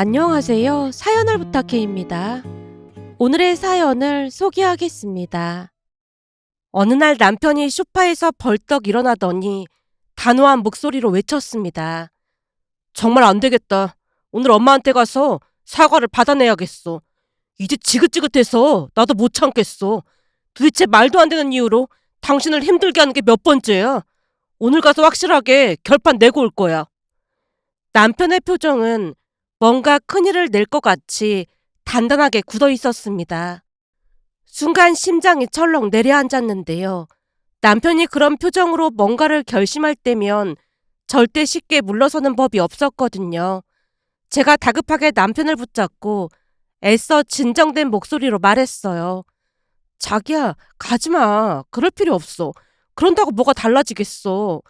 안녕하세요. 사연을 부탁해입니다. 오늘의 사연을 소개하겠습니다. 어느 날 남편이 소파에서 벌떡 일어나더니 단호한 목소리로 외쳤습니다. 정말 안 되겠다. 오늘 엄마한테 가서 사과를 받아내야겠어. 이제 지긋지긋해서 나도 못 참겠어. 도대체 말도 안 되는 이유로 당신을 힘들게 하는 게 몇 번째야. 오늘 가서 확실하게 결판 내고 올 거야. 남편의 표정은 뭔가 큰일을 낼 것 같이 단단하게 굳어 있었습니다. 순간 심장이 철렁 내려앉았는데요. 남편이 그런 표정으로 뭔가를 결심할 때면 절대 쉽게 물러서는 법이 없었거든요. 제가 다급하게 남편을 붙잡고 애써 진정된 목소리로 말했어요. 자기야, 가지마. 그럴 필요 없어. 그런다고 뭐가 달라지겠어.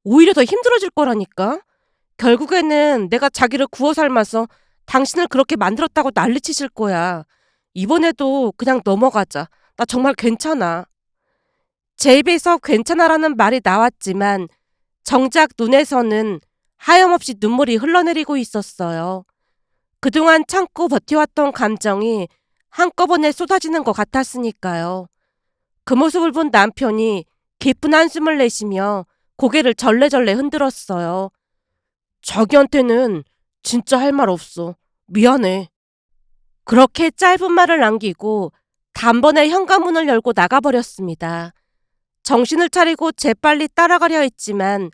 오히려 더 힘들어질 거라니까. 결국에는 내가 자기를 구워 삶아서 당신을 그렇게 만들었다고 난리치실 거야. 이번에도 그냥 넘어가자. 나 정말 괜찮아. 제 입에서 괜찮아라는 말이 나왔지만 정작 눈에서는 하염없이 눈물이 흘러내리고 있었어요. 그동안 참고 버텨왔던 감정이 한꺼번에 쏟아지는 것 같았으니까요. 그 모습을 본 남편이 깊은 한숨을 내쉬며 고개를 절레절레 흔들었어요. 자기한테는 진짜 할 말 없어. 미안해. 그렇게 짧은 말을 남기고 단번에 현관문을 열고 나가버렸습니다. 정신을 차리고 재빨리 따라가려 했지만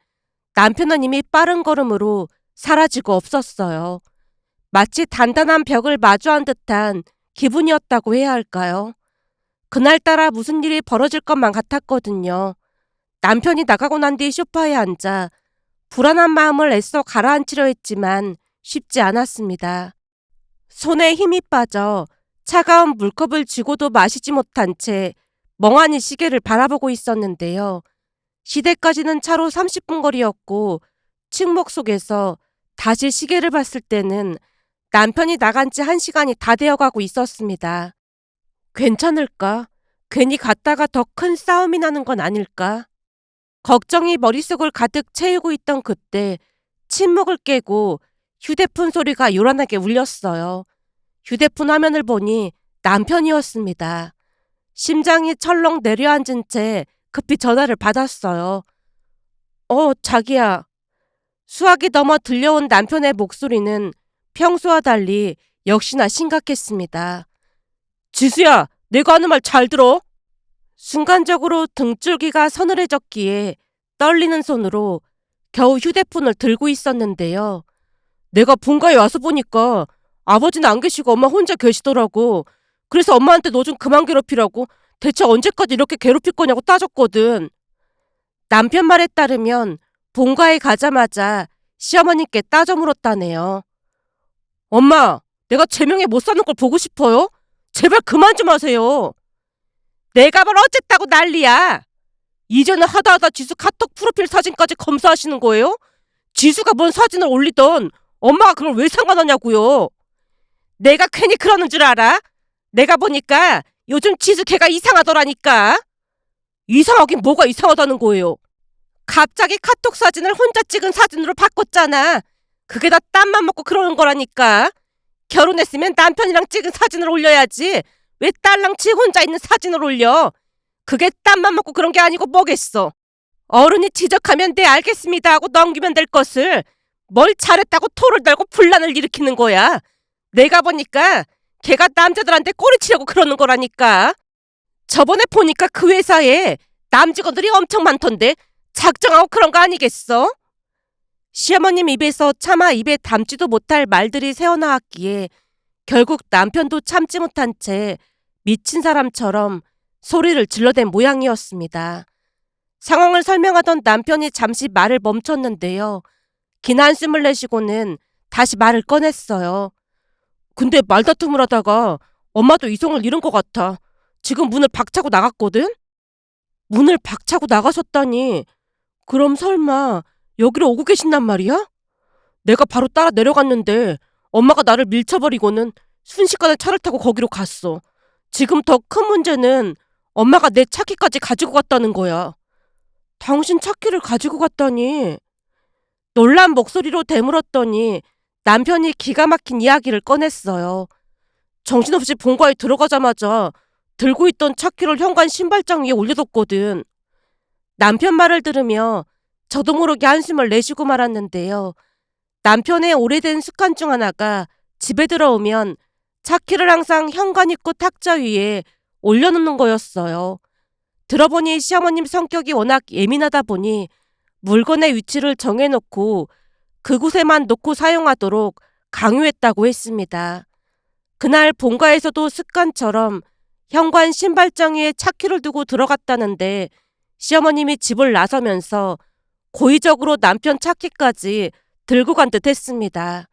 남편은 이미 빠른 걸음으로 사라지고 없었어요. 마치 단단한 벽을 마주한 듯한 기분이었다고 해야 할까요? 그날따라 무슨 일이 벌어질 것만 같았거든요. 남편이 나가고 난 뒤 소파에 앉아 불안한 마음을 애써 가라앉히려 했지만 쉽지 않았습니다. 손에 힘이 빠져 차가운 물컵을 쥐고도 마시지 못한 채 멍하니 시계를 바라보고 있었는데요. 시댁까지는 차로 30분 거리였고 침묵 속에서 다시 시계를 봤을 때는 남편이 나간 지 1시간이 다 되어가고 있었습니다. 괜찮을까? 괜히 갔다가 더 큰 싸움이 나는 건 아닐까? 걱정이 머릿속을 가득 채우고 있던 그때 침묵을 깨고 휴대폰 소리가 요란하게 울렸어요. 휴대폰 화면을 보니 남편이었습니다. 심장이 철렁 내려앉은 채 급히 전화를 받았어요. 자기야. 수화기 넘어 들려온 남편의 목소리는 평소와 달리 역시나 심각했습니다. 지수야, 내가 하는 말 잘 들어. 순간적으로 등줄기가 서늘해졌기에 떨리는 손으로 겨우 휴대폰을 들고 있었는데요. 내가 본가에 와서 보니까 아버지는 안 계시고 엄마 혼자 계시더라고. 그래서 엄마한테 너 좀 그만 괴롭히라고 대체 언제까지 이렇게 괴롭힐 거냐고 따졌거든. 남편 말에 따르면 본가에 가자마자 시어머니께 따져 물었다네요. 엄마, 내가 제명에 못 사는 걸 보고 싶어요? 제발 그만 좀 하세요. 내가 뭘 어쨌다고 난리야. 이제는 하다하다 지수 카톡 프로필 사진까지 검사하시는 거예요? 지수가 뭔 사진을 올리던 엄마가 그걸 왜 상관하냐고요. 내가 괜히 그러는 줄 알아? 내가 보니까 요즘 지수 걔가 이상하더라니까. 이상하긴 뭐가 이상하다는 거예요. 갑자기 카톡 사진을 혼자 찍은 사진으로 바꿨잖아. 그게 다 땀만 먹고 그러는 거라니까. 결혼했으면 남편이랑 찍은 사진을 올려야지. 왜 딸랑 지 혼자 있는 사진을 올려? 그게 땀만 먹고 그런 게 아니고 뭐겠어. 어른이 지적하면 네 알겠습니다 하고 넘기면 될 것을 뭘 잘했다고 토를 달고 분란을 일으키는 거야. 내가 보니까 걔가 남자들한테 꼬리치려고 그러는 거라니까. 저번에 보니까 그 회사에 남직원들이 엄청 많던데 작정하고 그런 거 아니겠어? 시어머님 입에서 차마 입에 담지도 못할 말들이 새어나왔기에 결국 남편도 참지 못한 채 미친 사람처럼 소리를 질러댄 모양이었습니다. 상황을 설명하던 남편이 잠시 말을 멈췄는데요. 긴 한숨을 내쉬고는 다시 말을 꺼냈어요. 근데 말다툼을 하다가 엄마도 이성을 잃은 것 같아. 지금 문을 박차고 나갔거든? 문을 박차고 나가셨다니. 그럼 설마 여기로 오고 계신단 말이야? 내가 바로 따라 내려갔는데 엄마가 나를 밀쳐버리고는 순식간에 차를 타고 거기로 갔어. 지금 더 큰 문제는 엄마가 내 차키까지 가지고 갔다는 거야. 당신 차키를 가지고 갔다니. 놀란 목소리로 되물었더니 남편이 기가 막힌 이야기를 꺼냈어요. 정신없이 본가에 들어가자마자 들고 있던 차키를 현관 신발장 위에 올려뒀거든. 남편 말을 들으며 저도 모르게 한숨을 내쉬고 말았는데요. 남편의 오래된 습관 중 하나가 집에 들어오면 차키를 항상 현관 입구 탁자 위에 올려놓는 거였어요. 들어보니 시어머님 성격이 워낙 예민하다 보니 물건의 위치를 정해놓고 그곳에만 놓고 사용하도록 강요했다고 했습니다. 그날 본가에서도 습관처럼 현관 신발장 위에 차키를 두고 들어갔다는데 시어머님이 집을 나서면서 고의적으로 남편 차키까지 들고 간 듯 했습니다.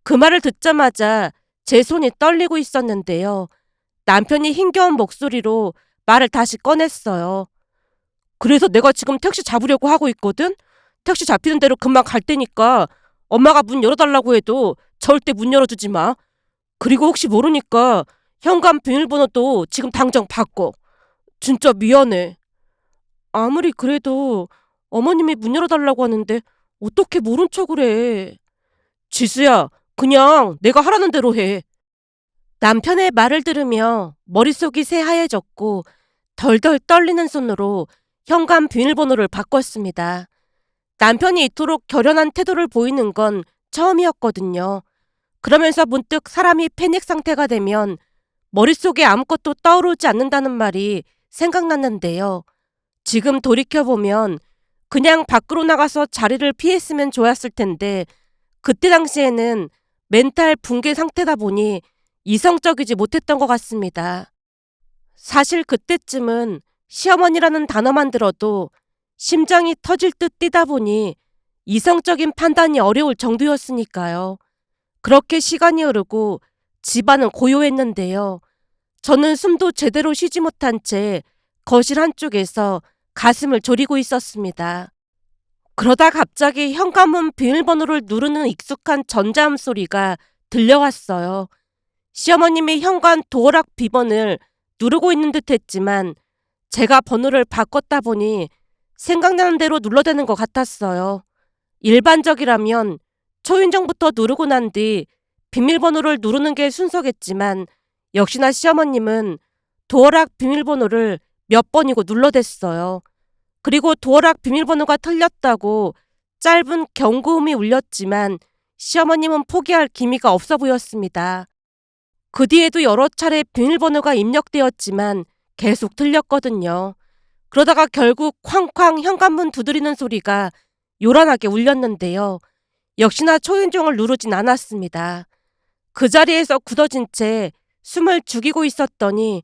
그 말을 듣자마자 제 손이 떨리고 있었는데요. 남편이 힘겨운 목소리로 말을 다시 꺼냈어요. 그래서 내가 지금 택시 잡으려고 하고 있거든? 택시 잡히는 대로 금방 갈 테니까 엄마가 문 열어달라고 해도 절대 문 열어주지 마. 그리고 혹시 모르니까 현관 비밀번호도 지금 당장 바꿔. 진짜 미안해. 아무리 그래도 어머님이 문 열어달라고 하는데 어떻게 모른 척을 해. 지수야, 그냥 내가 하라는 대로 해. 남편의 말을 들으며 머릿속이 새하얘졌고 덜덜 떨리는 손으로 현관 비밀번호를 바꿨습니다. 남편이 이토록 결연한 태도를 보이는 건 처음이었거든요. 그러면서 문득 사람이 패닉 상태가 되면 머릿속에 아무것도 떠오르지 않는다는 말이 생각났는데요. 지금 돌이켜보면 그냥 밖으로 나가서 자리를 피했으면 좋았을 텐데 그때 당시에는 멘탈 붕괴 상태다 보니 이성적이지 못했던 것 같습니다. 사실 그때쯤은 시어머니라는 단어만 들어도 심장이 터질 듯 뛰다 보니 이성적인 판단이 어려울 정도였으니까요. 그렇게 시간이 흐르고 집안은 고요했는데요. 저는 숨도 제대로 쉬지 못한 채 거실 한쪽에서 가슴을 졸이고 있었습니다. 그러다 갑자기 현관문 비밀번호를 누르는 익숙한 전자음 소리가 들려왔어요. 시어머님이 현관 도어락 비번을 누르고 있는 듯 했지만 제가 번호를 바꿨다 보니 생각나는 대로 눌러대는 것 같았어요. 일반적이라면 초인종부터 누르고 난 뒤 비밀번호를 누르는 게 순서겠지만 역시나 시어머님은 도어락 비밀번호를 몇 번이고 눌러댔어요. 그리고 도어락 비밀번호가 틀렸다고 짧은 경고음이 울렸지만 시어머님은 포기할 기미가 없어 보였습니다. 그 뒤에도 여러 차례 비밀번호가 입력되었지만 계속 틀렸거든요. 그러다가 결국 쾅쾅 현관문 두드리는 소리가 요란하게 울렸는데요. 역시나 초인종을 누르진 않았습니다. 그 자리에서 굳어진 채 숨을 죽이고 있었더니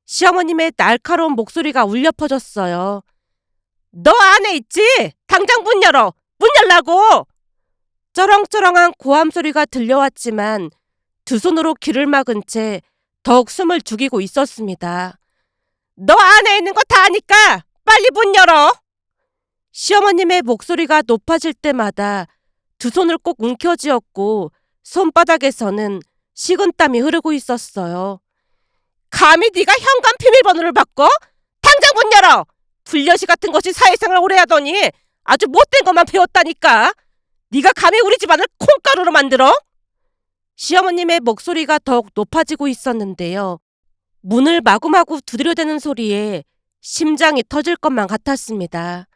시어머님의 날카로운 목소리가 울려 퍼졌어요. 너 안에 있지? 당장 문 열어! 문 열라고! 쩌렁쩌렁한 고함 소리가 들려왔지만 두 손으로 귀를 막은 채 더욱 숨을 죽이고 있었습니다. 너 안에 있는 거 다 아니까 빨리 문 열어! 시어머님의 목소리가 높아질 때마다 두 손을 꼭 움켜쥐었고 손바닥에서는 식은땀이 흐르고 있었어요. 감히 네가 현관 비밀번호를 바꿔? 당장 문 열어! 불려시 같은 것이 사회생활 오래 하더니 아주 못된 것만 배웠다니까. 네가 감히 우리 집안을 콩가루로 만들어? 시어머님의 목소리가 더욱 높아지고 있었는데요. 문을 마구마구 두드려대는 소리에 심장이 터질 것만 같았습니다.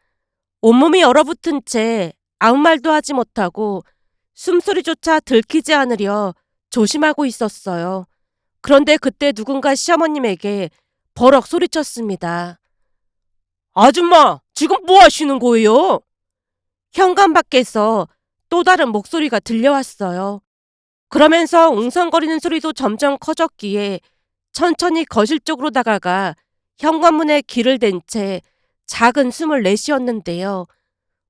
온몸이 얼어붙은 채 아무 말도 하지 못하고 숨소리조차 들키지 않으려 조심하고 있었어요. 그런데 그때 누군가 시어머님에게 버럭 소리쳤습니다. 아줌마, 지금 뭐 하시는 거예요? 현관 밖에서 또 다른 목소리가 들려왔어요. 그러면서 웅성거리는 소리도 점점 커졌기에 천천히 거실 쪽으로 다가가 현관문에 귀를 댄 채 작은 숨을 내쉬었는데요.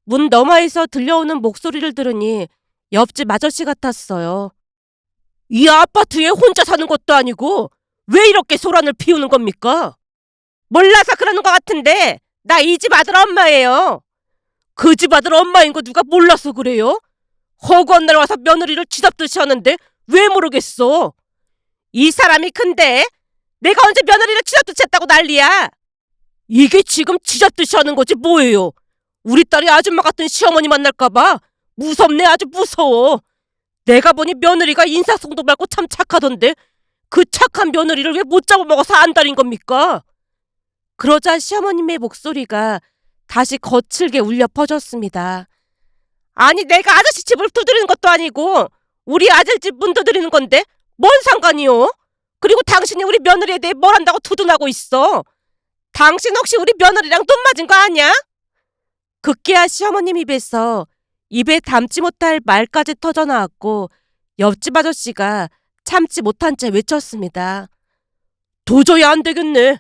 문 너머에서 들려오는 목소리를 들으니 옆집 아저씨 같았어요. 이 아파트에 혼자 사는 것도 아니고 왜 이렇게 소란을 피우는 겁니까? 몰라서 그러는 것 같은데 나 이 집 아들 엄마예요. 그 집 아들 엄마인 거 누가 몰라서 그래요? 허구한 날 와서 며느리를 쥐잡듯이 하는데 왜 모르겠어? 이 사람이 큰데 내가 언제 며느리를 쥐잡듯이 했다고 난리야. 이게 지금 쥐잡듯이 하는 거지 뭐예요? 우리 딸이 아줌마 같은 시어머니 만날까봐 무섭네. 아주 무서워. 내가 보니 며느리가 인사성도 말고 참 착하던데 그 착한 며느리를 왜 못 잡아먹어서 안달인 겁니까? 그러자 시어머님의 목소리가 다시 거칠게 울려 퍼졌습니다. 아니 내가 아저씨 집을 두드리는 것도 아니고 우리 아들 집 문 두드리는 건데 뭔 상관이요? 그리고 당신이 우리 며느리에 대해 뭘 안다고 두둔하고 있어? 당신 혹시 우리 며느리랑 돈 맞은 거 아니야? 급기야 시어머님 입에서 입에 담지 못할 말까지 터져나왔고 옆집 아저씨가 참지 못한 채 외쳤습니다. 도저히 안 되겠네.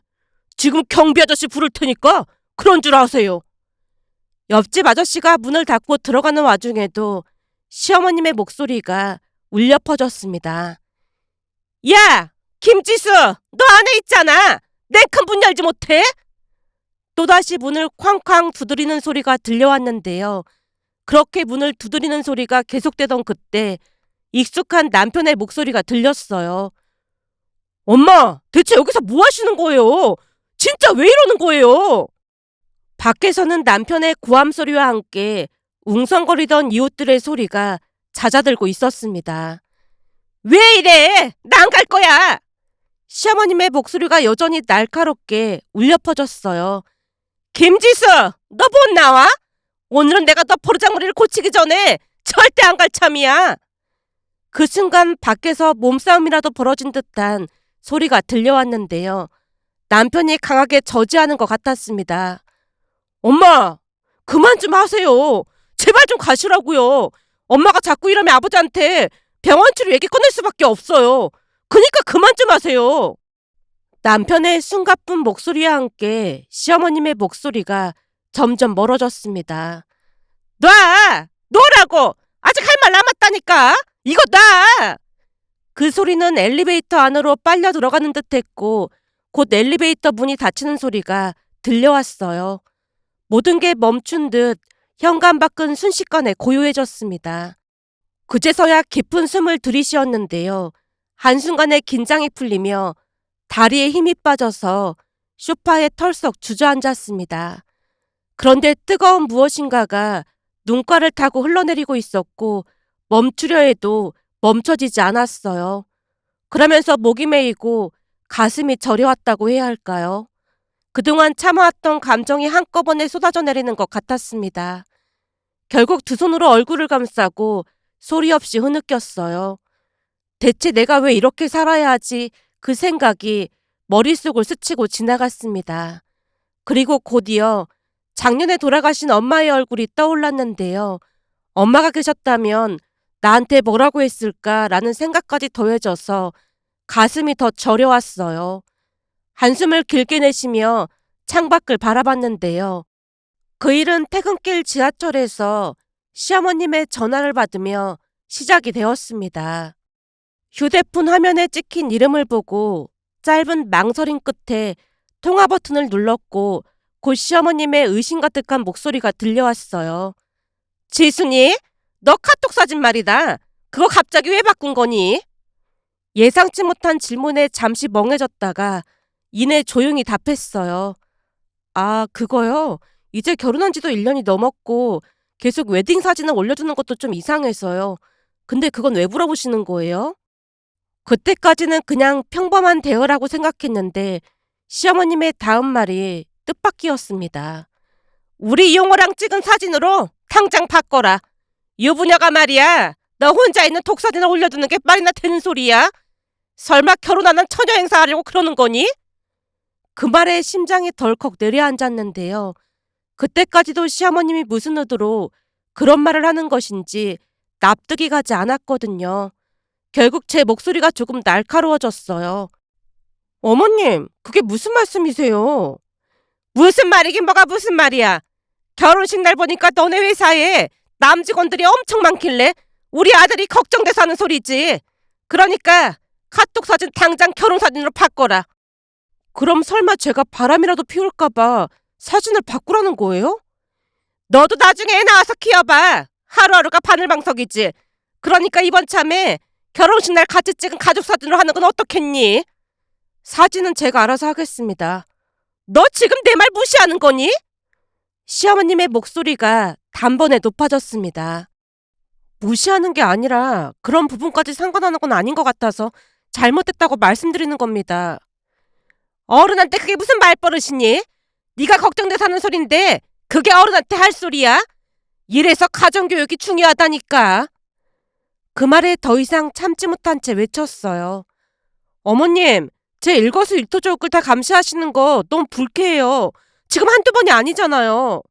지금 경비 아저씨 부를 테니까 그런 줄 아세요. 옆집 아저씨가 문을 닫고 들어가는 와중에도 시어머님의 목소리가 울려 퍼졌습니다. 야! 김지수! 너 안에 있잖아! 냉큼 문 열지 못해? 또다시 문을 쾅쾅 두드리는 소리가 들려왔는데요. 그렇게 문을 두드리는 소리가 계속되던 그때 익숙한 남편의 목소리가 들렸어요. 엄마, 대체 여기서 뭐 하시는 거예요? 진짜 왜 이러는 거예요? 밖에서는 남편의 고함 소리와 함께 웅성거리던 이웃들의 소리가 잦아들고 있었습니다. 왜 이래? 나 안 갈 거야! 시어머님의 목소리가 여전히 날카롭게 울려 퍼졌어요. 김지수! 너 못 나와? 오늘은 내가 너 버르장머리를 고치기 전에 절대 안 갈 참이야! 그 순간 밖에서 몸싸움이라도 벌어진 듯한 소리가 들려왔는데요. 남편이 강하게 저지하는 것 같았습니다. 엄마! 그만 좀 하세요. 제발 좀 가시라고요. 엄마가 자꾸 이러면 아버지한테 병원 치료 얘기 꺼낼 수밖에 없어요. 그니까 그만 좀 하세요. 남편의 숨가쁜 목소리와 함께 시어머님의 목소리가 점점 멀어졌습니다. 놔! 놓으라고! 아직 할 말 남았다니까! 이거 놔! 그 소리는 엘리베이터 안으로 빨려 들어가는 듯했고 곧 엘리베이터 문이 닫히는 소리가 들려왔어요. 모든 게 멈춘 듯 현관 밖은 순식간에 고요해졌습니다. 그제서야 깊은 숨을 들이쉬었는데요. 한순간에 긴장이 풀리며 다리에 힘이 빠져서 소파에 털썩 주저앉았습니다. 그런데 뜨거운 무엇인가가 눈가를 타고 흘러내리고 있었고 멈추려 해도 멈춰지지 않았어요. 그러면서 목이 메이고 가슴이 저려왔다고 해야 할까요? 그동안 참아왔던 감정이 한꺼번에 쏟아져 내리는 것 같았습니다. 결국 두 손으로 얼굴을 감싸고 소리 없이 흐느꼈어요. 대체 내가 왜 이렇게 살아야 하지? 그 생각이 머릿속을 스치고 지나갔습니다. 그리고 곧이어 작년에 돌아가신 엄마의 얼굴이 떠올랐는데요. 엄마가 계셨다면 나한테 뭐라고 했을까라는 생각까지 더해져서 가슴이 더 저려왔어요. 한숨을 길게 내쉬며 창밖을 바라봤는데요. 그 일은 퇴근길 지하철에서 시어머님의 전화를 받으며 시작이 되었습니다. 휴대폰 화면에 찍힌 이름을 보고 짧은 망설임 끝에 통화 버튼을 눌렀고 곧 시어머님의 의심 가득한 목소리가 들려왔어요. 지순이, 너 카톡 사진 말이다. 그거 갑자기 왜 바꾼 거니? 예상치 못한 질문에 잠시 멍해졌다가 이내 조용히 답했어요. 아, 그거요? 이제 결혼한 지도 1년이 넘었고 계속 웨딩 사진을 올려주는 것도 좀 이상해서요. 근데 그건 왜 물어보시는 거예요? 그때까지는 그냥 평범한 대화라고 생각했는데 시어머님의 다음 말이 뜻밖이었습니다. 우리 이용호랑 찍은 사진으로 당장 바꿔라. 유부녀가 말이야. 너 혼자 있는 독사진을 올려두는 게 말이나 되는 소리야? 설마 결혼하는 처녀 행사하려고 그러는 거니? 그 말에 심장이 덜컥 내려앉았는데요. 그때까지도 시어머님이 무슨 의도로 그런 말을 하는 것인지 납득이 가지 않았거든요. 결국 제 목소리가 조금 날카로워졌어요. 어머님, 그게 무슨 말씀이세요? 무슨 말이긴 뭐가 무슨 말이야. 결혼식 날 보니까 너네 회사에 남직원들이 엄청 많길래 우리 아들이 걱정돼서 하는 소리지. 그러니까 카톡 사진 당장 결혼 사진으로 바꿔라. 그럼 설마 제가 바람이라도 피울까봐 사진을 바꾸라는 거예요? 너도 나중에 애 낳아서 키워봐. 하루하루가 바늘방석이지. 그러니까 이번 참에 결혼식 날 같이 찍은 가족 사진으로 하는 건 어떻겠니? 사진은 제가 알아서 하겠습니다. 너 지금 내 말 무시하는 거니? 시어머님의 목소리가 단번에 높아졌습니다. 무시하는 게 아니라 그런 부분까지 상관하는 건 아닌 것 같아서 잘못했다고 말씀드리는 겁니다. 어른한테 그게 무슨 말버릇이니? 네가 걱정돼서 하는 소린데 그게 어른한테 할 소리야? 이래서 가정교육이 중요하다니까. 그 말에 더 이상 참지 못한 채 외쳤어요. 어머님, 제 일거수일투족을 다 감시하시는 거 너무 불쾌해요. 지금 한두 번이 아니잖아요.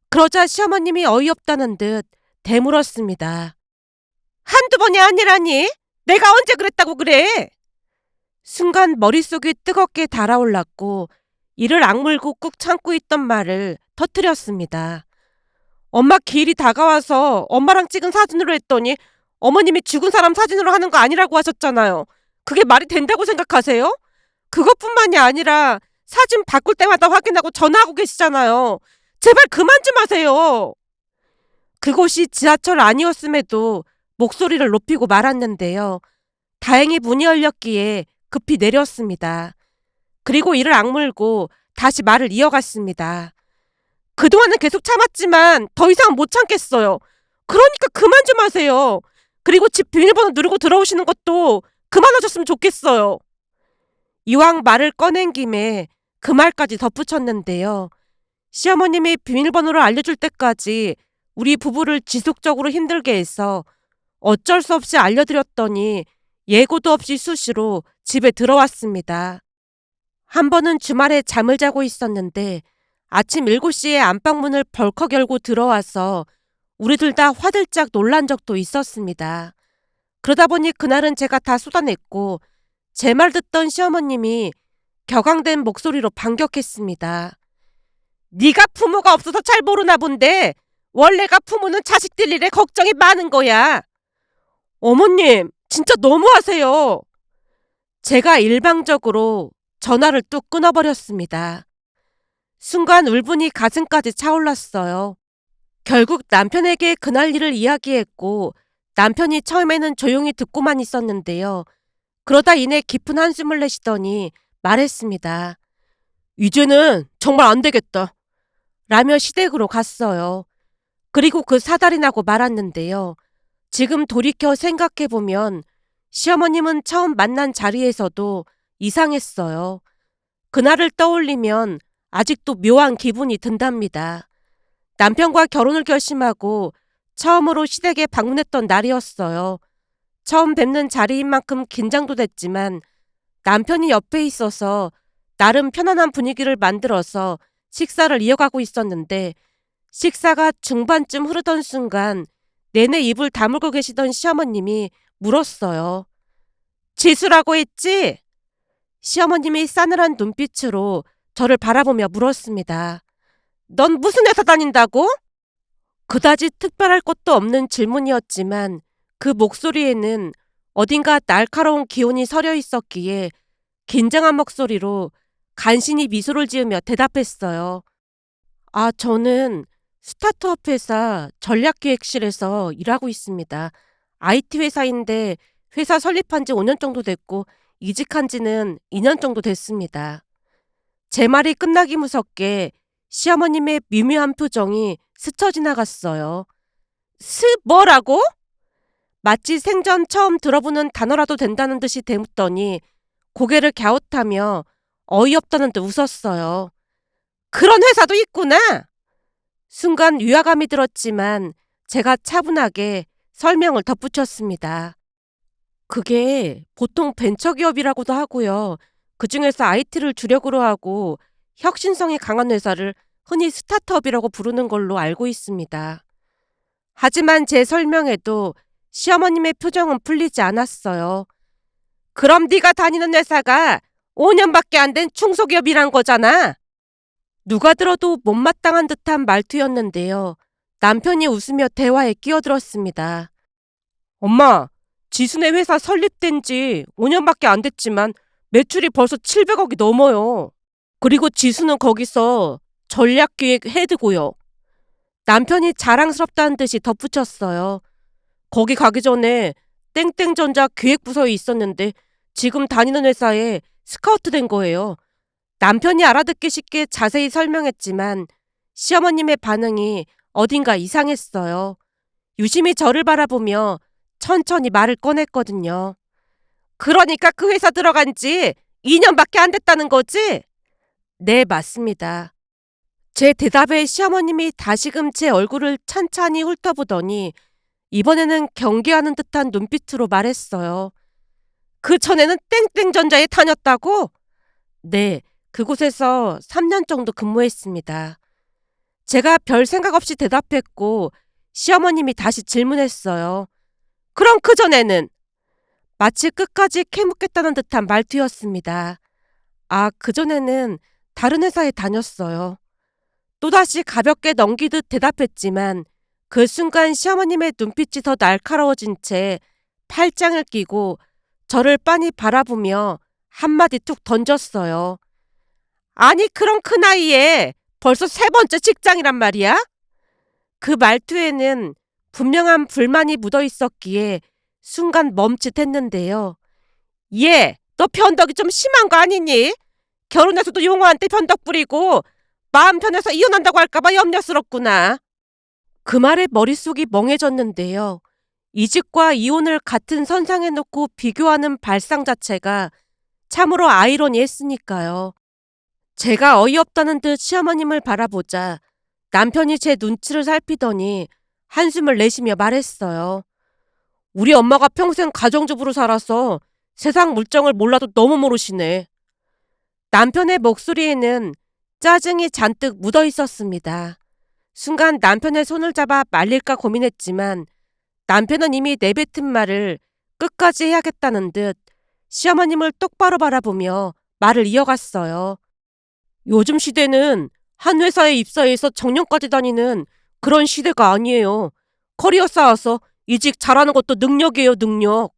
그러자 시어머님이 어이없다는 듯 되물었습니다. 한두 번이 아니라니? 내가 언제 그랬다고 그래? 순간 머릿속이 뜨겁게 달아올랐고 이를 악물고 꾹 참고 있던 말을 터뜨렸습니다. 엄마 기일이 다가와서 엄마랑 찍은 사진으로 했더니 어머님이 죽은 사람 사진으로 하는 거 아니라고 하셨잖아요. 그게 말이 된다고 생각하세요? 그것뿐만이 아니라 사진 바꿀 때마다 확인하고 전화하고 계시잖아요. 제발 그만 좀 하세요. 그곳이 지하철 아니었음에도 목소리를 높이고 말았는데요. 다행히 문이 열렸기에 급히 내렸습니다. 그리고 이를 악물고 다시 말을 이어갔습니다. 그동안은 계속 참았지만 더 이상은 못 참겠어요. 그러니까 그만 좀 하세요. 그리고 집 비밀번호 누르고 들어오시는 것도 그만하셨으면 좋겠어요. 이왕 말을 꺼낸 김에 그 말까지 덧붙였는데요. 시어머님이 비밀번호를 알려줄 때까지 우리 부부를 지속적으로 힘들게 해서 어쩔 수 없이 알려드렸더니 예고도 없이 수시로 집에 들어왔습니다. 한 번은 주말에 잠을 자고 있었는데 아침 7시에 안방문을 벌컥 열고 들어와서 우리들 다 화들짝 놀란 적도 있었습니다. 그러다 보니 그날은 제가 다 쏟아냈고 제 말 듣던 시어머님이 격앙된 목소리로 반격했습니다. 네가 부모가 없어서 잘 모르나 본데 원래가 부모는 자식들 일에 걱정이 많은 거야. 어머님, 진짜 너무하세요. 제가 일방적으로 전화를 뚝 끊어버렸습니다. 순간 울분이 가슴까지 차올랐어요. 결국 남편에게 그날 일을 이야기했고 남편이 처음에는 조용히 듣고만 있었는데요. 그러다 이내 깊은 한숨을 내쉬더니 말했습니다. 이제는 정말 안 되겠다. 라며 시댁으로 갔어요. 그리고 그 사달이 나고 말았는데요. 지금 돌이켜 생각해보면 시어머님은 처음 만난 자리에서도 이상했어요. 그날을 떠올리면 아직도 묘한 기분이 든답니다. 남편과 결혼을 결심하고 처음으로 시댁에 방문했던 날이었어요. 처음 뵙는 자리인 만큼 긴장도 됐지만 남편이 옆에 있어서 나름 편안한 분위기를 만들어서 식사를 이어가고 있었는데 식사가 중반쯤 흐르던 순간 내내 입을 다물고 계시던 시어머님이 물었어요. 지수라고 했지? 시어머님이 싸늘한 눈빛으로 저를 바라보며 물었습니다. 넌 무슨 회사 다닌다고? 그다지 특별할 것도 없는 질문이었지만 그 목소리에는 어딘가 날카로운 기운이 서려 있었기에 긴장한 목소리로 간신히 미소를 지으며 대답했어요. 아, 저는 스타트업 회사 전략기획실에서 일하고 있습니다. IT 회사인데 회사 설립한 지 5년 정도 됐고 이직한 지는 2년 정도 됐습니다. 제 말이 끝나기 무섭게 시어머님의 미묘한 표정이 스쳐 지나갔어요. 뭐라고? 마치 생전 처음 들어보는 단어라도 된다는 듯이 대묻더니 고개를 갸웃하며 어이없다는 듯 웃었어요. 그런 회사도 있구나. 순간 위화감이 들었지만 제가 차분하게 설명을 덧붙였습니다. 그게 보통 벤처기업이라고도 하고요. 그중에서 IT를 주력으로 하고 혁신성이 강한 회사를 흔히 스타트업이라고 부르는 걸로 알고 있습니다. 하지만 제 설명에도 시어머님의 표정은 풀리지 않았어요. 그럼 네가 다니는 회사가 5년밖에 안 된 중소기업이란 거잖아. 누가 들어도 못마땅한 듯한 말투였는데요. 남편이 웃으며 대화에 끼어들었습니다. 엄마, 지순의 회사 설립된 지 5년밖에 안 됐지만 매출이 벌써 700억이 넘어요. 그리고 지수는 거기서 전략기획 헤드고요. 남편이 자랑스럽다는 듯이 덧붙였어요. 거기 가기 전에 땡땡전자 기획부서에 있었는데 지금 다니는 회사에 스카우트 된 거예요. 남편이 알아듣기 쉽게 자세히 설명했지만 시어머님의 반응이 어딘가 이상했어요. 유심히 저를 바라보며 천천히 말을 꺼냈거든요. 그러니까 그 회사 들어간 지 2년밖에 안 됐다는 거지? 네, 맞습니다. 제 대답에 시어머님이 다시금 제 얼굴을 찬찬히 훑어보더니 이번에는 경계하는 듯한 눈빛으로 말했어요. 그 전에는 땡땡전자에 다녔다고? 네, 그곳에서 3년 정도 근무했습니다. 제가 별 생각 없이 대답했고 시어머님이 다시 질문했어요. 그럼 그전에는? 마치 끝까지 캐묻겠다는 듯한 말투였습니다. 아, 그전에는 다른 회사에 다녔어요. 또다시 가볍게 넘기듯 대답했지만 그 순간 시어머님의 눈빛이 더 날카로워진 채 팔짱을 끼고 저를 빤히 바라보며 한마디 툭 던졌어요. 아니, 그럼 그 나이에 벌써 3번째 직장이란 말이야? 그 말투에는 분명한 불만이 묻어 있었기에 순간 멈칫했는데요. 얘, 너 변덕이 좀 심한 거 아니니? 결혼해서도 용호한테 변덕 부리고 마음 편해서 이혼한다고 할까봐 염려스럽구나. 그 말에 머릿속이 멍해졌는데요. 이직과 이혼을 같은 선상에 놓고 비교하는 발상 자체가 참으로 아이러니했으니까요. 제가 어이없다는 듯 시어머님을 바라보자 남편이 제 눈치를 살피더니 한숨을 내쉬며 말했어요. 우리 엄마가 평생 가정주부로 살아서 세상 물정을 몰라도 너무 모르시네. 남편의 목소리에는 짜증이 잔뜩 묻어 있었습니다. 순간 남편의 손을 잡아 말릴까 고민했지만 남편은 이미 내뱉은 말을 끝까지 해야겠다는 듯 시어머님을 똑바로 바라보며 말을 이어갔어요. 요즘 시대는 한 회사에 입사해서 정년까지 다니는 그런 시대가 아니에요. 커리어 쌓아서 이직 잘하는 것도 능력이에요, 능력.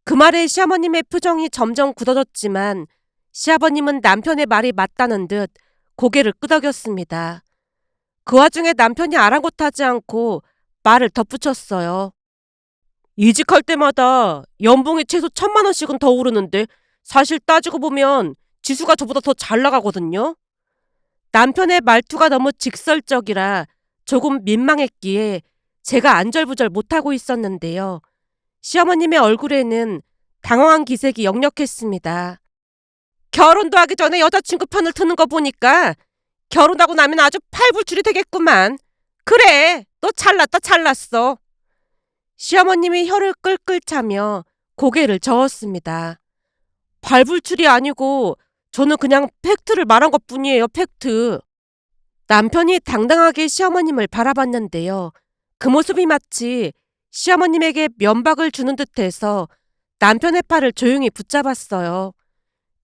그 말에 시어머님의 표정이 점점 굳어졌지만 시아버님은 남편의 말이 맞다는 듯 고개를 끄덕였습니다. 그 와중에 남편이 아랑곳하지 않고 말을 덧붙였어요. 이직할 때마다 연봉이 최소 1,000만 원씩은 더 오르는데 사실 따지고 보면 지수가 저보다 더 잘 나가거든요. 남편의 말투가 너무 직설적이라 조금 민망했기에 제가 안절부절 못하고 있었는데요. 시어머님의 얼굴에는 당황한 기색이 역력했습니다. 결혼도 하기 전에 여자친구 편을 드는 거 보니까 결혼하고 나면 아주 팔불출이 되겠구만. 그래, 너 잘났다 잘났어. 시어머님이 혀를 끌끌 차며 고개를 저었습니다. 발불출이 아니고 저는 그냥 팩트를 말한 것뿐이에요, 팩트. 남편이 당당하게 시어머님을 바라봤는데요. 그 모습이 마치 시어머님에게 면박을 주는 듯해서 남편의 팔을 조용히 붙잡았어요.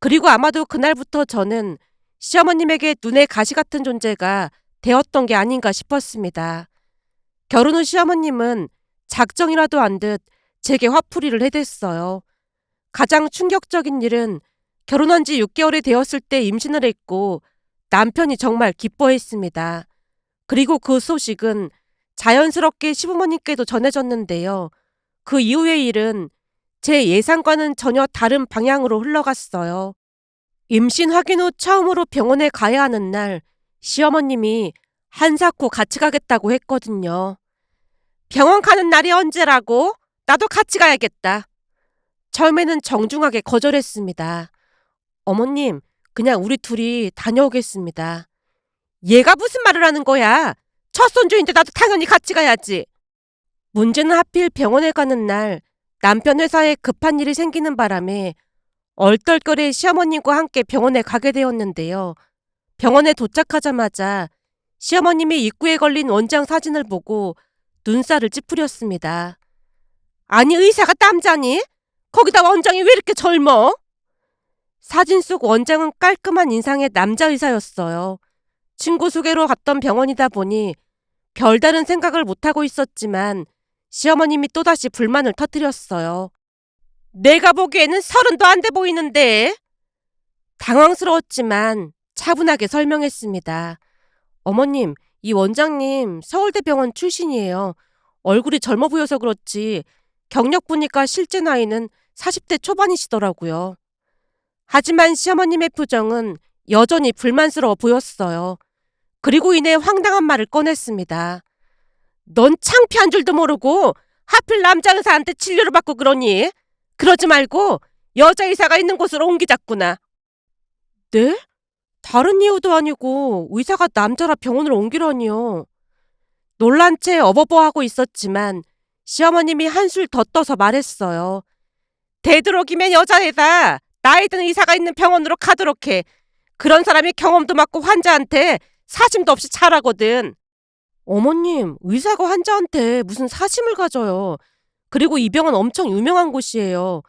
그리고 아마도 그날부터 저는 시어머님에게 눈의 가시 같은 존재가 되었던 게 아닌가 싶었습니다. 결혼 후 시어머님은 작정이라도 한 듯 제게 화풀이를 해댔어요. 가장 충격적인 일은 결혼한 지 6개월이 되었을 때 임신을 했고 남편이 정말 기뻐했습니다. 그리고 그 소식은 자연스럽게 시부모님께도 전해졌는데요. 그 이후의 일은 제 예상과는 전혀 다른 방향으로 흘러갔어요. 임신 확인 후 처음으로 병원에 가야 하는 날 시어머님이 한사코 같이 가겠다고 했거든요. 병원 가는 날이 언제라고? 나도 같이 가야겠다. 처음에는 정중하게 거절했습니다. 어머님, 그냥 우리 둘이 다녀오겠습니다. 얘가 무슨 말을 하는 거야? 첫 손주인데 나도 당연히 같이 가야지. 문제는 하필 병원에 가는 날 남편 회사에 급한 일이 생기는 바람에 얼떨결에 시어머님과 함께 병원에 가게 되었는데요. 병원에 도착하자마자 시어머님이 입구에 걸린 원장 사진을 보고 눈살을 찌푸렸습니다. 아니, 의사가 남자니? 거기다 원장이 왜 이렇게 젊어? 사진 속 원장은 깔끔한 인상의 남자 의사였어요. 친구 소개로 갔던 병원이다 보니 별다른 생각을 못하고 있었지만 시어머님이 또다시 불만을 터뜨렸어요. 내가 보기에는 30도 안 돼 보이는데. 당황스러웠지만 차분하게 설명했습니다. 어머님, 이 원장님 서울대병원 출신이에요. 얼굴이 젊어 보여서 그렇지 경력 보니까 실제 나이는 40대 초반이시더라고요. 하지만 시어머님의 표정은 여전히 불만스러워 보였어요. 그리고 이내 황당한 말을 꺼냈습니다. 넌 창피한 줄도 모르고 하필 남자 의사한테 진료를 받고 그러니? 그러지 말고 여자 의사가 있는 곳으로 옮기자꾸나. 네? 다른 이유도 아니고 의사가 남자라 병원을 옮기라니요. 놀란 채 어버버하고 있었지만 시어머님이 한술 더 떠서 말했어요. 되도록이면 여자애다. 나이 든 의사가 있는 병원으로 가도록 해. 그런 사람이 경험도 많고 환자한테 사심도 없이 잘하거든. 어머님, 의사가 환자한테 무슨 사심을 가져요. 그리고 이 병원 엄청 유명한 곳이에요.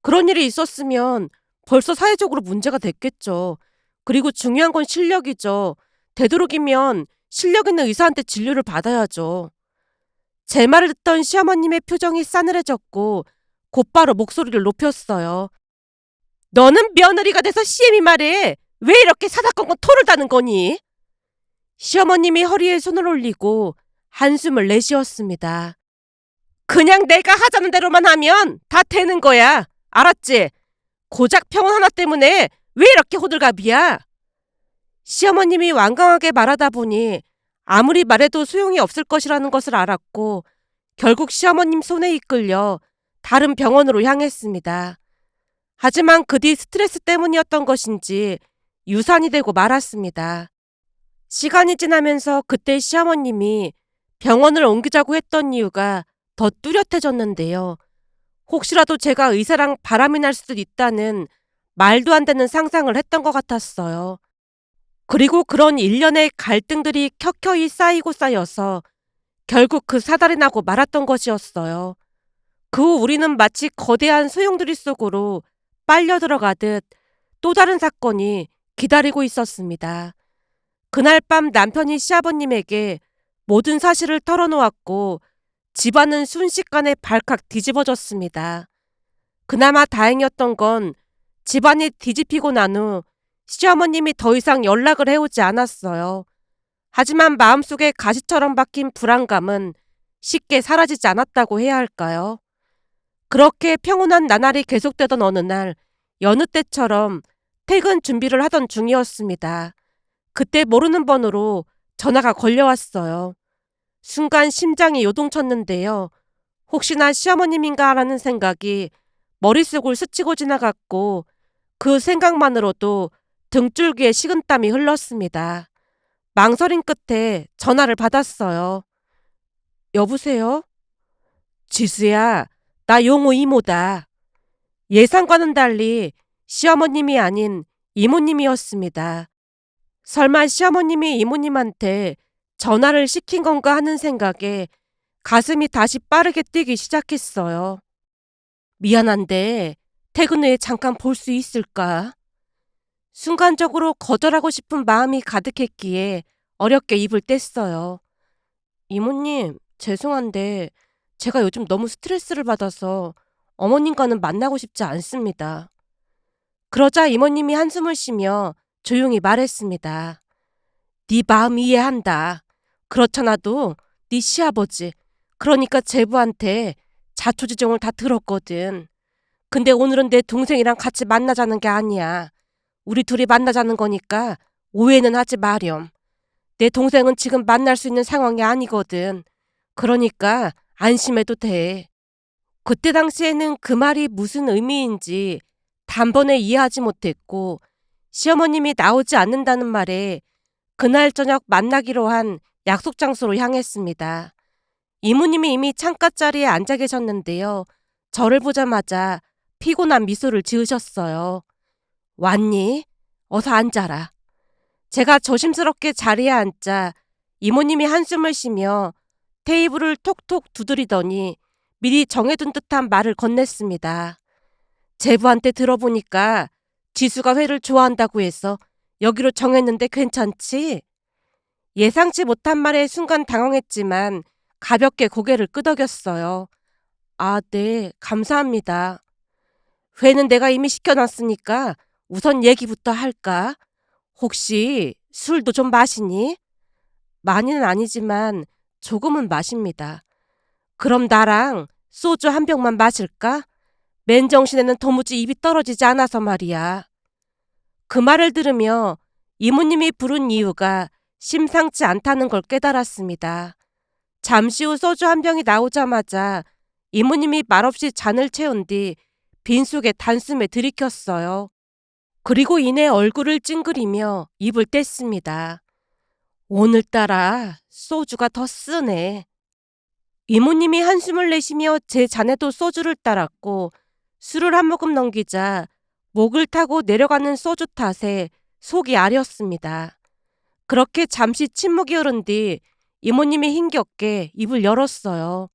그런 일이 있었으면 벌써 사회적으로 문제가 됐겠죠. 그리고 중요한 건 실력이죠. 되도록이면 실력 있는 의사한테 진료를 받아야죠. 제 말을 듣던 시어머님의 표정이 싸늘해졌고 곧바로 목소리를 높였어요. 너는 며느리가 돼서 시엠이 말해. 왜 이렇게 사사건건 토를 다는 거니? 시어머님이 허리에 손을 올리고 한숨을 내쉬었습니다. 그냥 내가 하자는 대로만 하면 다 되는 거야. 알았지? 고작 병원 하나 때문에 왜 이렇게 호들갑이야? 시어머님이 완강하게 말하다 보니 아무리 말해도 소용이 없을 것이라는 것을 알았고 결국 시어머님 손에 이끌려 다른 병원으로 향했습니다. 하지만 그 뒤 스트레스 때문이었던 것인지 유산이 되고 말았습니다. 시간이 지나면서 그때 시어머님이 병원을 옮기자고 했던 이유가 더 뚜렷해졌는데요. 혹시라도 제가 의사랑 바람이 날 수도 있다는 말도 안 되는 상상을 했던 것 같았어요. 그리고 그런 일련의 갈등들이 켜켜이 쌓이고 쌓여서 결국 그 사달이 나고 말았던 것이었어요. 그 후 우리는 마치 거대한 소용돌이 속으로 빨려 들어가듯 또 다른 사건이 기다리고 있었습니다. 그날 밤 남편이 시아버님에게 모든 사실을 털어놓았고 집안은 순식간에 발칵 뒤집어졌습니다. 그나마 다행이었던 건 집안이 뒤집히고 난 후 시어머님이 더 이상 연락을 해오지 않았어요. 하지만 마음속에 가시처럼 박힌 불안감은 쉽게 사라지지 않았다고 해야 할까요? 그렇게 평온한 나날이 계속되던 어느 날 여느 때처럼 퇴근 준비를 하던 중이었습니다. 그때 모르는 번호로 전화가 걸려왔어요. 순간 심장이 요동쳤는데요. 혹시나 시어머님인가 라는 생각이 머릿속을 스치고 지나갔고 그 생각만으로도 등줄기에 식은땀이 흘렀습니다. 망설임 끝에 전화를 받았어요. 여보세요? 지수야, 나 용호 이모다. 예상과는 달리 시어머님이 아닌 이모님이었습니다. 설마 시어머님이 이모님한테 전화를 시킨 건가 하는 생각에 가슴이 다시 빠르게 뛰기 시작했어요. 미안한데 퇴근 후에 잠깐 볼 수 있을까? 순간적으로 거절하고 싶은 마음이 가득했기에 어렵게 입을 뗐어요. 이모님, 죄송한데 제가 요즘 너무 스트레스를 받아서 어머님과는 만나고 싶지 않습니다. 그러자 이모님이 한숨을 쉬며 조용히 말했습니다. 네 마음 이해한다. 그렇잖아도 네 시아버지, 그러니까 제부한테 자초지종을 다 들었거든. 근데 오늘은 내 동생이랑 같이 만나자는 게 아니야. 우리 둘이 만나자는 거니까 오해는 하지 마렴. 내 동생은 지금 만날 수 있는 상황이 아니거든. 그러니까 안심해도 돼. 그때 당시에는 그 말이 무슨 의미인지 단번에 이해하지 못했고 시어머님이 나오지 않는다는 말에 그날 저녁 만나기로 한 약속 장소로 향했습니다. 이모님이 이미 창가 자리에 앉아 계셨는데요. 저를 보자마자 피곤한 미소를 지으셨어요. 왔니? 어서 앉아라. 제가 조심스럽게 자리에 앉자 이모님이 한숨을 쉬며 테이블을 톡톡 두드리더니 미리 정해둔 듯한 말을 건넸습니다. 제부한테 들어보니까 지수가 회를 좋아한다고 해서 여기로 정했는데 괜찮지? 예상치 못한 말에 순간 당황했지만 가볍게 고개를 끄덕였어요. 아, 네, 감사합니다. 회는 내가 이미 시켜놨으니까 우선 얘기부터 할까? 혹시 술도 좀 마시니? 많이는 아니지만 조금은 마십니다. 그럼 나랑 소주 한 병만 마실까? 맨정신에는 도무지 입이 떨어지지 않아서 말이야. 그 말을 들으며 이모님이 부른 이유가 심상치 않다는 걸 깨달았습니다. 잠시 후 소주 한 병이 나오자마자 이모님이 말없이 잔을 채운 뒤 빈속에 단숨에 들이켰어요. 그리고 이내 얼굴을 찡그리며 입을 뗐습니다. 오늘따라 소주가 더 쓰네. 이모님이 한숨을 내쉬며 제 잔에도 소주를 따랐고 술을 한 모금 넘기자 목을 타고 내려가는 소주 탓에 속이 아렸습니다. 그렇게 잠시 침묵이 흐른 뒤 이모님이 힘겹게 입을 열었어요.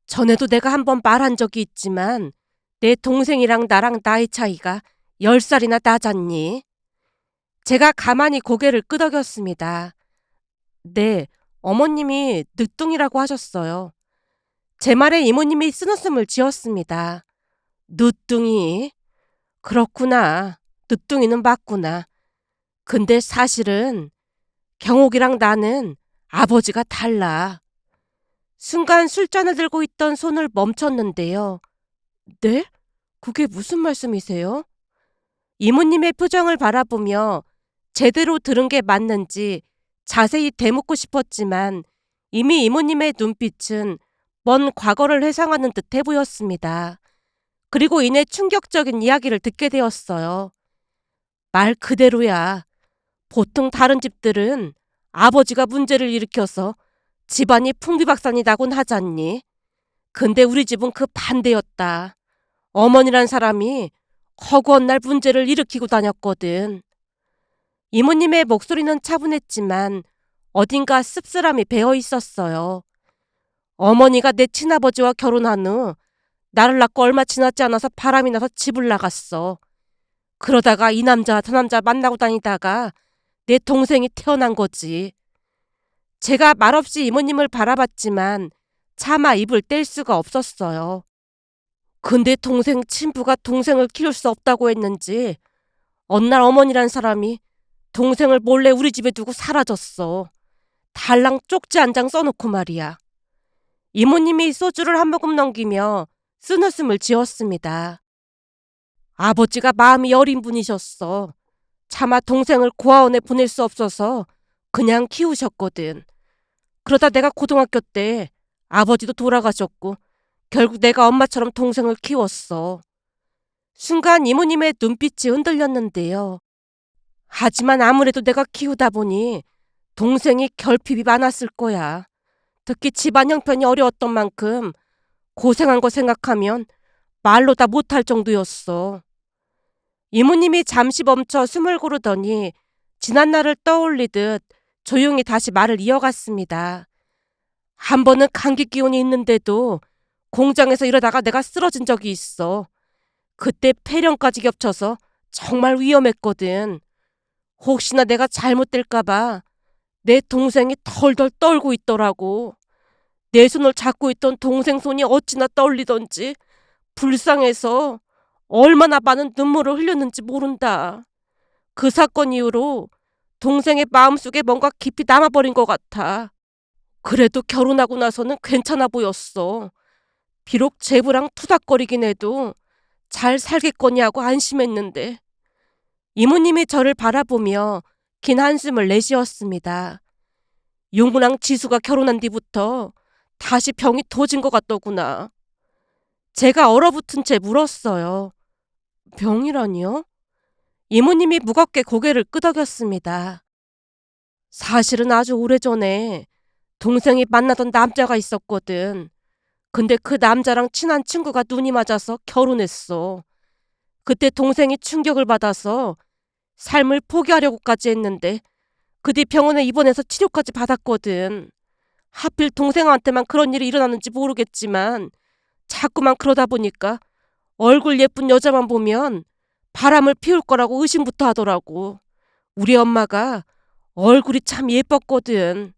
전에도 내가 한번 말한 적이 있지만 내 동생이랑 나랑 나이 차이가 10살이나 나잖니? 제가 가만히 고개를 끄덕였습니다. 네, 어머님이 늦둥이라고 하셨어요. 제 말에 이모님이 쓴웃음을 지었습니다. 늦둥이? 그렇구나. 늦둥이는 맞구나. 근데 사실은 경옥이랑 나는 아버지가 달라. 순간 술잔을 들고 있던 손을 멈췄는데요. 네? 그게 무슨 말씀이세요? 이모님의 표정을 바라보며 제대로 들은 게 맞는지 자세히 되묻고 싶었지만 이미 이모님의 눈빛은 먼 과거를 회상하는 듯해 보였습니다. 그리고 이내 충격적인 이야기를 듣게 되었어요. 말 그대로야. 보통 다른 집들은 아버지가 문제를 일으켜서 집안이 풍비박산이 나곤 하잖니. 근데 우리 집은 그 반대였다. 어머니란 사람이 허구한 날 문제를 일으키고 다녔거든. 이모님의 목소리는 차분했지만 어딘가 씁쓸함이 배어 있었어요. 어머니가 내 친아버지와 결혼한 후 나를 낳고 얼마 지나지 않아서 바람이 나서 집을 나갔어. 그러다가 이 남자 저 남자 만나고 다니다가 내 동생이 태어난 거지. 제가 말없이 이모님을 바라봤지만 차마 입을 뗄 수가 없었어요. 근데 동생 친부가 동생을 키울 수 없다고 했는지 어느 날 어머니란 사람이 동생을 몰래 우리 집에 두고 사라졌어. 달랑 쪽지 한 장 써놓고 말이야. 이모님이 소주를 한 모금 넘기며 쓴웃음을 지었습니다. 아버지가 마음이 여린 분이셨어. 차마 동생을 고아원에 보낼 수 없어서 그냥 키우셨거든. 그러다 내가 고등학교 때 아버지도 돌아가셨고 결국 내가 엄마처럼 동생을 키웠어. 순간 이모님의 눈빛이 흔들렸는데요. 하지만 아무래도 내가 키우다 보니 동생이 결핍이 많았을 거야. 특히 집안 형편이 어려웠던 만큼 고생한 거 생각하면 말로 다 못할 정도였어. 이모님이 잠시 멈춰 숨을 고르더니 지난 날을 떠올리듯 조용히 다시 말을 이어갔습니다. 한 번은 감기 기운이 있는데도 공장에서 일하다가 내가 쓰러진 적이 있어. 그때 폐렴까지 겹쳐서 정말 위험했거든. 혹시나 내가 잘못될까봐 내 동생이 덜덜 떨고 있더라고. 내 손을 잡고 있던 동생 손이 어찌나 떨리던지 불쌍해서 얼마나 많은 눈물을 흘렸는지 모른다. 그 사건 이후로 동생의 마음속에 뭔가 깊이 남아버린 것 같아. 그래도 결혼하고 나서는 괜찮아 보였어. 비록 제부랑 투닥거리긴 해도 잘 살겠거니 하고 안심했는데. 이모님이 저를 바라보며 긴 한숨을 내쉬었습니다. 용구랑 지수가 결혼한 뒤부터 다시 병이 도진 것 같더구나. 제가 얼어붙은 채 물었어요. 병이라니요? 이모님이 무겁게 고개를 끄덕였습니다. 사실은 아주 오래전에 동생이 만나던 남자가 있었거든. 근데 그 남자랑 친한 친구가 눈이 맞아서 결혼했어. 그때 동생이 충격을 받아서 삶을 포기하려고까지 했는데 그 뒤 병원에 입원해서 치료까지 받았거든. 하필 동생한테만 그런 일이 일어나는지 모르겠지만 자꾸만 그러다 보니까 얼굴 예쁜 여자만 보면 바람을 피울 거라고 의심부터 하더라고. 우리 엄마가 얼굴이 참 예뻤거든.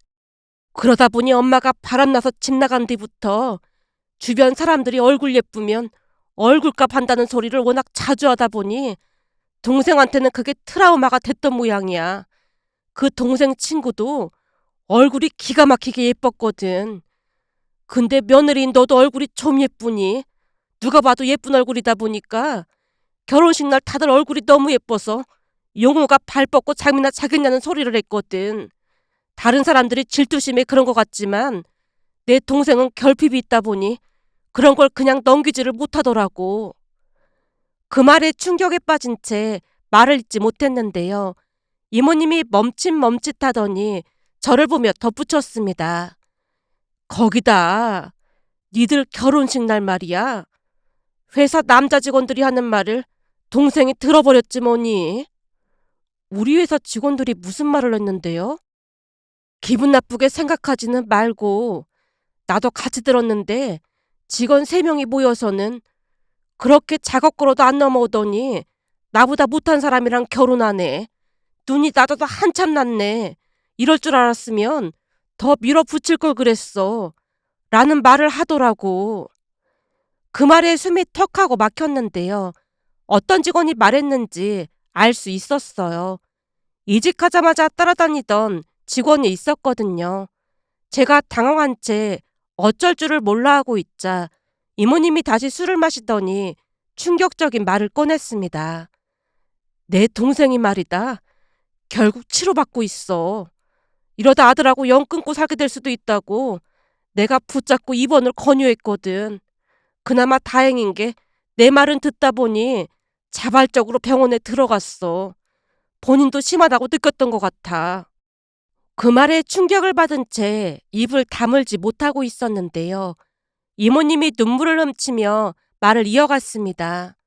그러다 보니 엄마가 바람나서 집 나간 뒤부터 주변 사람들이 얼굴 예쁘면 얼굴값 한다는 소리를 워낙 자주 하다 보니 동생한테는 그게 트라우마가 됐던 모양이야. 그 동생 친구도 얼굴이 기가 막히게 예뻤거든. 근데 며느리인 너도 얼굴이 좀 예쁘니? 누가 봐도 예쁜 얼굴이다 보니까 결혼식 날 다들 얼굴이 너무 예뻐서 용호가 발 뻗고 잠이나 자겠냐는 소리를 했거든. 다른 사람들이 질투심에 그런 것 같지만 내 동생은 결핍이 있다 보니 그런 걸 그냥 넘기지를 못하더라고. 그 말에 충격에 빠진 채 말을 잇지 못했는데요. 이모님이 멈칫멈칫하더니 저를 보며 덧붙였습니다. 거기다 니들 결혼식 날 말이야. 회사 남자 직원들이 하는 말을 동생이 들어버렸지 뭐니. 우리 회사 직원들이 무슨 말을 했는데요? 기분 나쁘게 생각하지는 말고 나도 같이 들었는데 직원 3명이 모여서는 그렇게 작업 걸어도 안 넘어오더니 나보다 못한 사람이랑 결혼하네. 눈이 나더도 한참 났네. 이럴 줄 알았으면 더 밀어붙일 걸 그랬어. 라는 말을 하더라고. 그 말에 숨이 턱하고 막혔는데요. 어떤 직원이 말했는지 알 수 있었어요. 이직하자마자 따라다니던 직원이 있었거든요. 제가 당황한 채 어쩔 줄을 몰라 하고 있자 이모님이 다시 술을 마시더니 충격적인 말을 꺼냈습니다. 내 동생이 말이다. 결국 치료받고 있어. 이러다 아들하고 영 끊고 살게 될 수도 있다고 내가 붙잡고 입원을 권유했거든. 그나마 다행인 게 내 말은 듣다 보니 자발적으로 병원에 들어갔어. 본인도 심하다고 느꼈던 것 같아. 그 말에 충격을 받은 채 입을 다물지 못하고 있었는데요. 이모님이 눈물을 훔치며 말을 이어갔습니다.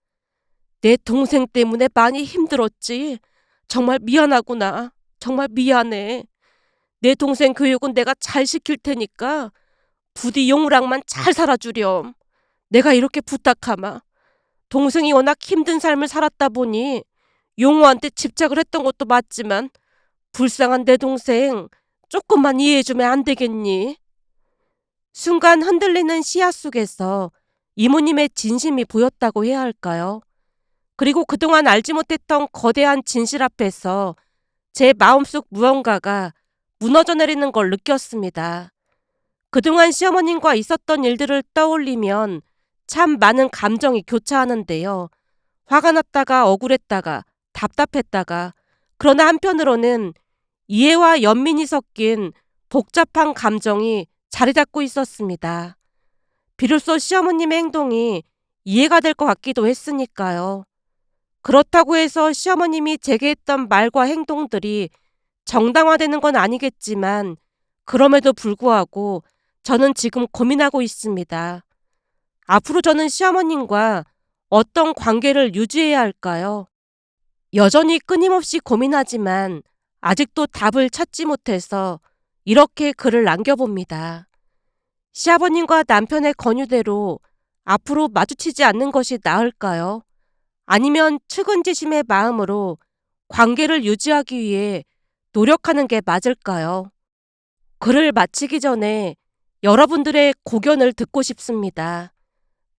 내 동생 때문에 많이 힘들었지. 정말 미안하구나. 정말 미안해. 내 동생 교육은 내가 잘 시킬 테니까 부디 용우랑만 잘 살아주렴. 내가 이렇게 부탁하마. 동생이 워낙 힘든 삶을 살았다 보니 용우한테 집착을 했던 것도 맞지만 불쌍한 내 동생 조금만 이해해주면 안 되겠니? 순간 흔들리는 씨앗 속에서 이모님의 진심이 보였다고 해야 할까요? 그리고 그동안 알지 못했던 거대한 진실 앞에서 제 마음속 무언가가 무너져 내리는 걸 느꼈습니다. 그동안 시어머님과 있었던 일들을 떠올리면 참 많은 감정이 교차하는데요. 화가 났다가 억울했다가 답답했다가 그러나 한편으로는 이해와 연민이 섞인 복잡한 감정이 자리 잡고 있었습니다. 비로소 시어머님의 행동이 이해가 될 것 같기도 했으니까요. 그렇다고 해서 시어머님이 제게 했던 말과 행동들이 정당화되는 건 아니겠지만 그럼에도 불구하고 저는 지금 고민하고 있습니다. 앞으로 저는 시어머님과 어떤 관계를 유지해야 할까요? 여전히 끊임없이 고민하지만 아직도 답을 찾지 못해서 이렇게 글을 남겨봅니다. 시아버님과 남편의 권유대로 앞으로 마주치지 않는 것이 나을까요? 아니면 측은지심의 마음으로 관계를 유지하기 위해 노력하는 게 맞을까요? 글을 마치기 전에 여러분들의 고견을 듣고 싶습니다.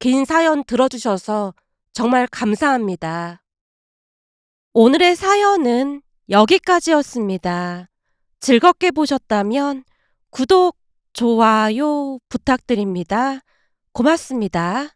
긴 사연 들어주셔서 정말 감사합니다. 오늘의 사연은 여기까지였습니다. 즐겁게 보셨다면 구독, 좋아요 부탁드립니다. 고맙습니다.